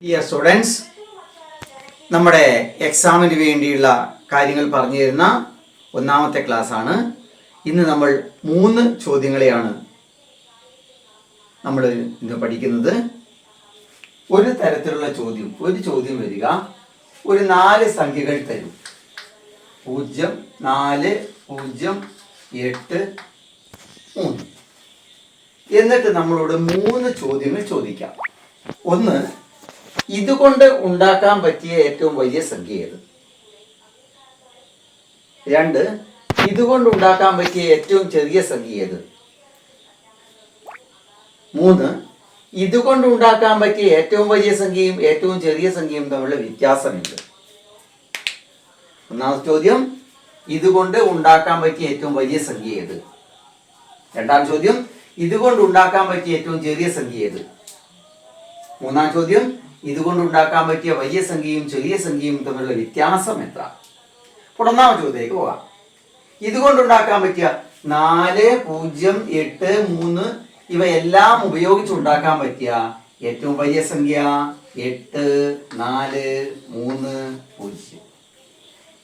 Dear students, നമ്മുടെ എക്സാമിന് വേണ്ടിയുള്ള കാര്യങ്ങൾ പറഞ്ഞു തരുന്ന ഒന്നാമത്തെ ക്ലാസ്സാണ്. ഇന്ന് നമ്മൾ 3 ചോദ്യങ്ങളെയാണ് നമ്മൾ ഇന്ന് പഠിക്കുന്നത്. ഒരു തരത്തിലുള്ള ഒരു ചോദ്യം വരിക, ഒരു 4 സംഖ്യകൾ തരും. 0, 4, 0, 8, 3. എന്നിട്ട് നമ്മളോട് 3 ചോദ്യങ്ങൾ ചോദിക്കാം. ഒന്ന്, ഇതുകൊണ്ട് ഉണ്ടാക്കാൻ പറ്റിയ ഏറ്റവും വലിയ സംഖ്യ ഏത്? 2, ഇതുകൊണ്ട് ഉണ്ടാക്കാൻ പറ്റിയ ഏറ്റവും ചെറിയ സംഖ്യ ഏത്? 3, ഇതുകൊണ്ട് ഉണ്ടാക്കാൻ പറ്റിയ ഏറ്റവും വലിയ സംഖ്യയും ഏറ്റവും ചെറിയ സംഖ്യയും തമ്മിലുള്ള വ്യത്യാസമുണ്ട്. ഒന്നാമത്തെ ചോദ്യം, ഇതുകൊണ്ട് ഉണ്ടാക്കാൻ പറ്റിയ ഏറ്റവും വലിയ സംഖ്യ ഏത്? രണ്ടാം ചോദ്യം, ഇതുകൊണ്ട് ഉണ്ടാക്കാൻ പറ്റിയ ഏറ്റവും ചെറിയ സംഖ്യ ഏത്? മൂന്നാം ചോദ്യം, ഇതുകൊണ്ട് ഉണ്ടാക്കാൻ പറ്റിയ വലിയ സംഖ്യയും ചെറിയ സംഖ്യയും തമ്മിലുള്ള വ്യത്യാസം എത്ര? അപ്പോൾ ഒന്നാമത്തെ ചോദ്യത്തിലേക്ക് പോകാം. ഇതുകൊണ്ടുണ്ടാക്കാൻ പറ്റിയ 4, 0, 8, 3 ഇവയെല്ലാം ഉപയോഗിച്ച് ഉണ്ടാക്കാൻ പറ്റിയ ഏറ്റവും വലിയ സംഖ്യ 8, 4, 3, 0,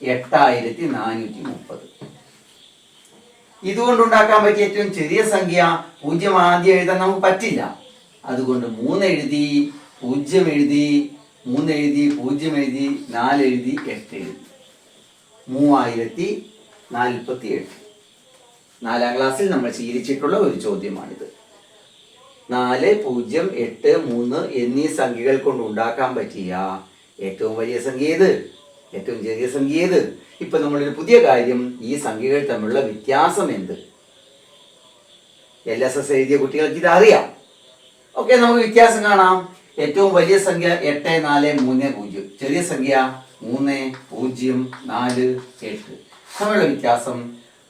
8430. ഇതുകൊണ്ടുണ്ടാക്കാൻ പറ്റിയ ഏറ്റവും ചെറിയ സംഖ്യ 0 ആദ്യം എഴുതാൻ നമുക്ക് പറ്റില്ല. അതുകൊണ്ട് 3 എഴുതി, 0 എഴുതി, 3 എഴുതി, 0 എഴുതി, 4 എഴുതി, 8 എഴുതി. 3047. 4ാം ക്ലാസ്സിൽ നമ്മൾ ശീലിച്ചിട്ടുള്ള ഒരു ചോദ്യമാണിത്. 4, 0, 8, 3 എന്നീ സംഖ്യകൾ കൊണ്ട് ഉണ്ടാക്കാൻ പറ്റിയ ഏറ്റവും വലിയ സംഖ്യ ഏത്? ഏറ്റവും ചെറിയ സംഖ്യ ഏത്? ഇപ്പൊ നമ്മളൊരു പുതിയ കാര്യം, ഈ സംഖ്യകൾ തമ്മിലുള്ള വ്യത്യാസം എന്ത്? LSS എഴുതിയ കുട്ടികൾക്ക് ഇത് അറിയാം. ഓക്കെ, നമുക്ക് വ്യത്യാസം കാണാം. ഏറ്റവും വലിയ സംഖ്യ 8, 4, 3, 0. ചെറിയ സംഖ്യ 3, 0, 4, 8. തമ്മിലുള്ള വ്യത്യാസം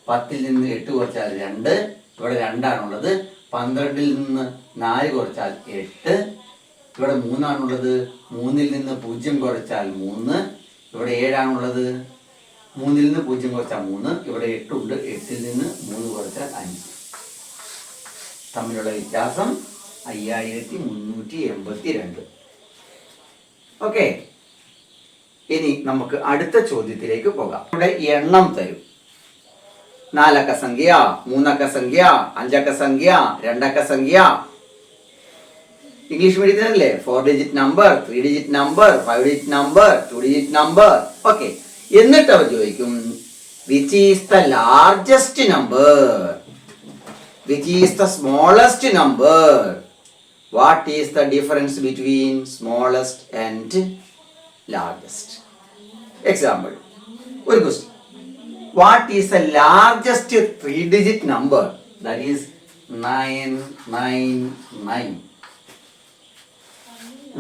10ൽ നിന്ന് 8 കുറച്ചാൽ 2. ഇവിടെ 2 ആണുള്ളത്. 12ൽ നിന്ന് 4 കുറച്ചാൽ 8. ഇവിടെ 3 ആണുള്ളത്. 3ൽ നിന്ന് 0 കുറച്ചാൽ 3. ഇവിടെ 7 ആണുള്ളത്. 3ൽ നിന്ന് 0 കുറച്ചാൽ 3. ഇവിടെ 8 ഉണ്ട്. 8ൽ നിന്ന് 3 കുറച്ചാൽ 5. തമ്മിലുള്ള വ്യത്യാസം 5382. ഓക്കെ, ഇനി നമുക്ക് അടുത്ത ചോദ്യത്തിലേക്ക് പോകാം. ഇവിടെ എണ്ണം തരും. 4 അക്ക സംഖ്യ, 3 അക്ക സംഖ്യ, 5 അക്ക സംഖ്യ, 2 അക്ക സംഖ്യ. ഇംഗ്ലീഷ് മീഡിയത്തിനല്ലേ 4 digit number, 3 digit number, 5 digit number, 2 digit number. Okay, എന്നിട്ട് അവർ ചോദിക്കും, which is the largest number, which is the smallest number, what is the difference between smallest and largest? Example, one question, what is the largest 3-digit number? That is 999.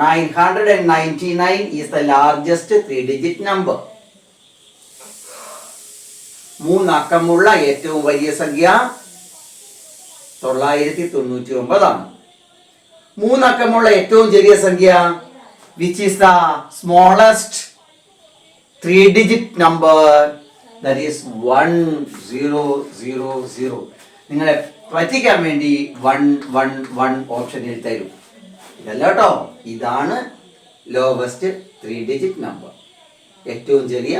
999 is the largest 3-digit number. 3 അക്കമുള്ള ഏറ്റവും വലിയ സംഖ്യ 999 ആണ്. 3 അക്കമുള്ള ഏറ്റവും ചെറിയ സംഖ്യ, which is the smallest 3-digit number, that is 1000. നിങ്ങളെ പറ്റിക്കാൻ വേണ്ടി 111 ഓപ്ഷനിൽ തരും. ഇതല്ല കേട്ടോ, ഇതാണ് ലോവസ്റ്റ് 3-digit നമ്പർ, ഏറ്റവും ചെറിയ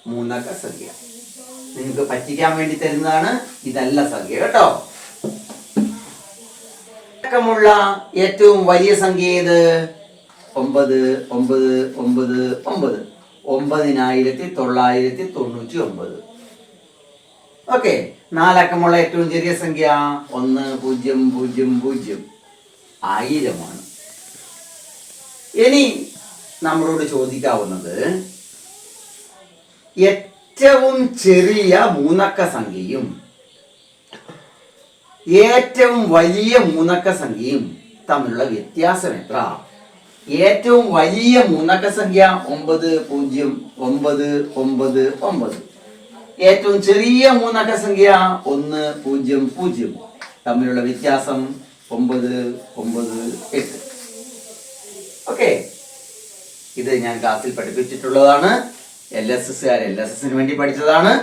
3 അക്ക സംഖ്യ. നിങ്ങൾക്ക് പറ്റിക്കാൻ വേണ്ടി തരുന്നതാണ്, ഇതല്ല സംഖ്യ കേട്ടോ. ുള്ള ഏറ്റവും വലിയ സംഖ്യ ഏത്? 9, 9, 9, 9. 9999. ഓക്കെ, 4 അക്കമുള്ള ഏറ്റവും ചെറിയ സംഖ്യ 1000. 1000 ആണ്. ഇനി നമ്മളോട് ചോദിക്കാവുന്നത്, ഏറ്റവും ചെറിയ 3 അക്ക സംഖ്യയും ഏറ്റവും വലിയ 3 അക്ക സംഖ്യയും തമ്മിലുള്ള വ്യത്യാസം എത്ര? ഏറ്റവും വലിയ 3 അക്ക സംഖ്യ 9099. ഏറ്റവും ചെറിയ 3 അക്ക സംഖ്യ 100. തമ്മിലുള്ള വ്യത്യാസം 998. ഓക്കെ, ഇത് ഞാൻ ക്ലാസ്സിൽ പഠിപ്പിച്ചിട്ടുള്ളതാണ്. LSSന് വേണ്ടി പഠിച്ചതാണ്.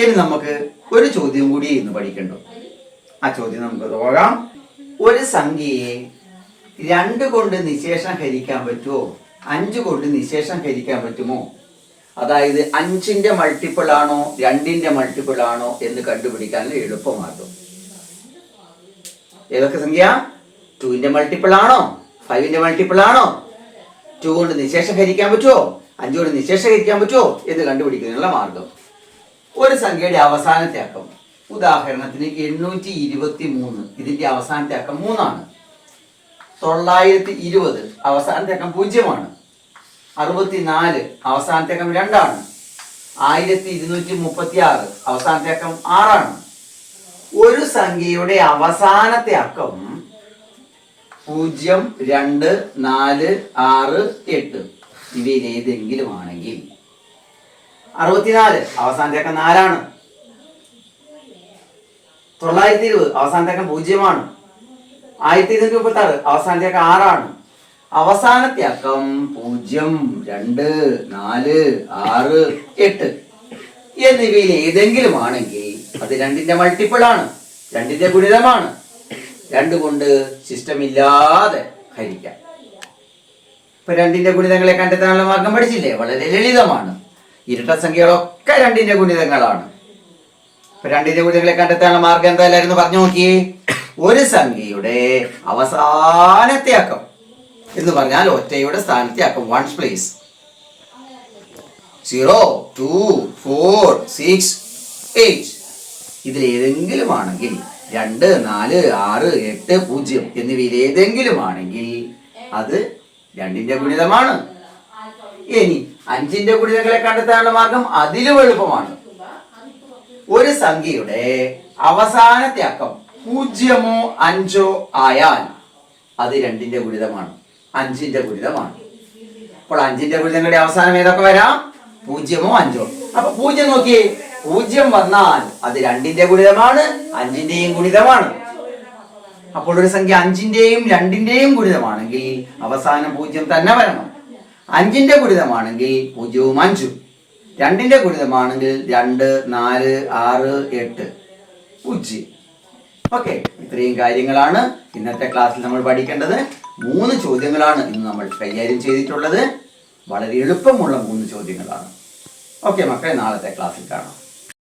ഇനി നമുക്ക് ഒരു ചോദ്യം കൂടി ഇന്ന് പഠിക്കണ്ടോ. ആ ചോദ്യം നമുക്ക് നോക്കാം. ഒരു സംഖ്യയെ 2 കൊണ്ട് നിശേഷം ഹരിക്കാൻ പറ്റുമോ, 5 കൊണ്ട് നിശേഷം ഹരിക്കാൻ പറ്റുമോ? അതായത് 5ന്റെ മൾട്ടിപ്പിൾ ആണോ 2ന്റെ മൾട്ടിപ്പിൾ ആണോ എന്ന് കണ്ടുപിടിക്കാനുള്ള എളുപ്പമാർഗം. ഏതൊക്കെ സംഖ്യ? 2ന്റെ മൾട്ടിപ്പിൾ ആണോ 5ന്റെ മൾട്ടിപ്പിൾ ആണോ? 2 കൊണ്ട് നിശേഷം ഹരിക്കാൻ പറ്റുമോ 5 കൊണ്ട് നിശേഷം ഹരിക്കാൻ പറ്റുമോ എന്ന് കണ്ടുപിടിക്കുന്നതിനുള്ള മാർഗം. ഒരു സംഖ്യയുടെ അവസാനത്തെ അക്കം, ഉദാഹരണത്തിന് 823, ഇതിന്റെ അവസാനത്തെ അക്കം 3 ആണ്. 920 അവസാനത്തെ അക്കം 0 ആണ്. 64 അവസാനത്തെ അക്കം 2 ആണ്. 1236 അവസാനത്തെ അക്കം 6 ആണ്. ഒരു സംഖ്യയുടെ അവസാനത്തെ അക്കം 0, 2, 4, 6, 8 ഇവയിൽ ഏതെങ്കിലും ആണെങ്കിൽ 64 അവസാനത്തെ അക്കം 4 ആണ്. 920 അവസാനത്തെ അക്കം 0 ആണ്. 1236 അവസാനത്തെ അക്കം 6 ആണ്. അവസാനത്തെ അക്കം 0, 2, 4, 6, 8 എന്നിവയിൽ ഏതെങ്കിലും ആണെങ്കിൽ അത് 2ന്റെ മൾട്ടിപ്പിൾ ആണ്, 2ന്റെ ഗുണിതമാണ്. 2 കൊണ്ട് സിസ്റ്റമില്ലാതെ ഹരിക്കാം. ഇപ്പൊ 2ന്റെ ഗുണിതങ്ങളെ കണ്ടെത്താനുള്ള മാർഗം പഠിച്ചില്ലേ? വളരെ ലളിതമാണ്. ഇരട്ട സംഖ്യകളൊക്കെ 2ന്റെ ഗുണിതങ്ങളാണ്. ഇപ്പൊ 2ന്റെ ഗുണിതങ്ങളെ കണ്ടെത്താനുള്ള മാർഗം എന്തായാലും പറഞ്ഞു നോക്കിയേ. ഒരു സംഖ്യയുടെ അവസാനത്തെ അക്കം എന്ന് പറഞ്ഞാൽ ഒറ്റയുടെ സ്ഥാനത്തെ അക്കം, 1's place. 0, 2, 4, 6, 8 ഇതിൽ ഏതെങ്കിലും ആണെങ്കിൽ 2, 4, 6, 8, 0 എന്നിവയിൽ ഏതെങ്കിലും ആണെങ്കിൽ അത് 2ന്റെ ഗുണിതമാണ്. ഇനി 5ന്റെ ഗുണിതങ്ങളെ കണ്ടെത്താനുള്ള മാർഗം അതിലും എളുപ്പമാണ്. ഒരു സംഖ്യയുടെ അവസാനത്തെ അക്കം 0 5 ആയാൽ അത് 2ന്റെ ഗുണിതമാണ്, 5ന്റെ ഗുണിതമാണ്. അപ്പോൾ 5ന്റെ ഗുണിതങ്ങളുടെ അവസാനം ഏതൊക്കെ വരാം? 0 5. അപ്പൊ 0 നോക്കിയേ, 0 വന്നാൽ അത് 2ന്റെ ഗുണിതമാണ്, 5ന്റെയും ഗുണിതമാണ്. അപ്പോൾ ഒരു സംഖ്യ 5ന്റെയും 2ന്റെയും ഗുണിതമാണെങ്കിൽ അവസാനം 0 തന്നെ വരണം. 5ന്റെ ഗുണിതമാണെങ്കിൽ 0 5. 2ന്റെ ഗുണിതമാണെങ്കിൽ 2, 4, 6, 8, 0. ഓക്കെ, ഇത്രയും കാര്യങ്ങളാണ് ഇന്നത്തെ ക്ലാസ്സിൽ നമ്മൾ പഠിക്കേണ്ടത്. 3 ചോദ്യങ്ങളാണ് ഇന്ന് നമ്മൾ കൈകാര്യം ചെയ്തിട്ടുള്ളത്. വളരെ എളുപ്പമുള്ള 3 ചോദ്യങ്ങളാണ്. ഓക്കെ മക്കളെ, നാളത്തെ ക്ലാസ്സിൽ കാണാം.